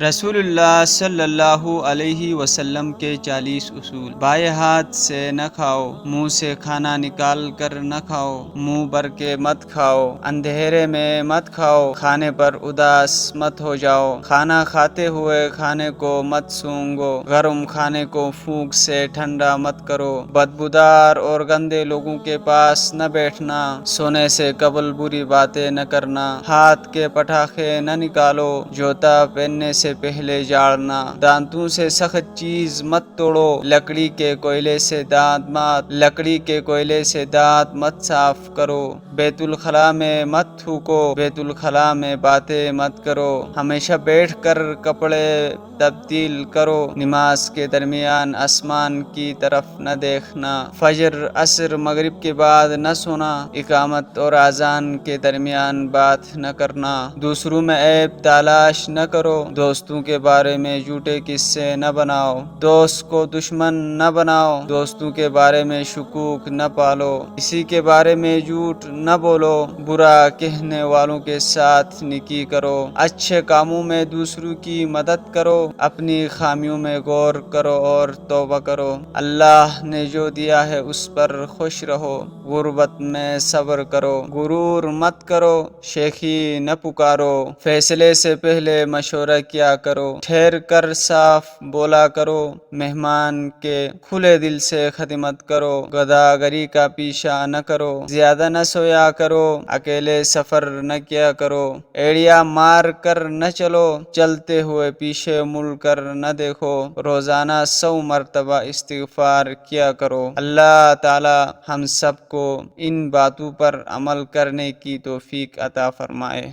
رسول اللہ صلی اللہ علیہ وسلم کے 40 اصول۔ بائیں ہاتھ سے نہ کھاؤ، منہ سے کھانا نکال کر نہ کھاؤ، منہ بھر کے مت کھاؤ، اندھیرے میں مت کھاؤ، کھانے پر اداس مت ہو جاؤ، کھانا کھاتے ہوئے کھانے کو مت سونگھو، گرم کھانے کو پھونک سے ٹھنڈا مت کرو، بدبودار اور گندے لوگوں کے پاس نہ بیٹھنا، سونے سے قبل بری باتیں نہ کرنا، ہاتھ کے پٹاخے نہ نکالو، جوتا پہننے سے پہلے جاڑنا، دانتوں سے سخت چیز مت توڑو، لکڑی کے کوئلے سے دانت مت صاف کرو، بیت الخلاء میں مت تھوکو، بیت الخلاء میں باتیں مت کرو، ہمیشہ بیٹھ کر کپڑے تبدیل کرو، نماز کے درمیان آسمان کی طرف نہ دیکھنا، فجر عصر مغرب کے بعد نہ سونا، اقامت اور اذان کے درمیان بات نہ کرنا، دوسروں میں عیب تلاش نہ کرو، دوستوں کے بارے میں جھوٹے قصے نہ بناؤ، دوست کو دشمن نہ بناؤ، دوستوں کے بارے میں شکوک نہ پالو، کسی کے بارے میں جھوٹ نہ بولو، برا کہنے والوں کے ساتھ نیکی کرو، اچھے کاموں میں دوسروں کی مدد کرو، اپنی خامیوں میں غور کرو اور توبہ کرو، اللہ نے جو دیا ہے اس پر خوش رہو، غربت میں صبر کرو، غرور مت کرو، شیخی نہ پکارو، فیصلے سے پہلے مشورہ کیا کرو، ٹھہر کر صاف بولا کرو، مہمان کے کھلے دل سے خدمت کرو، گداگری کا پیشہ نہ کرو، زیادہ نہ سویا کرو، اکیلے سفر نہ کیا کرو، ایڑیاں مار کر نہ چلو، چلتے ہوئے پیچھے مڑ کر نہ دیکھو، روزانہ 100 مرتبہ استغفار کیا کرو۔ اللہ تعالی ہم سب کو ان باتوں پر عمل کرنے کی توفیق عطا فرمائے۔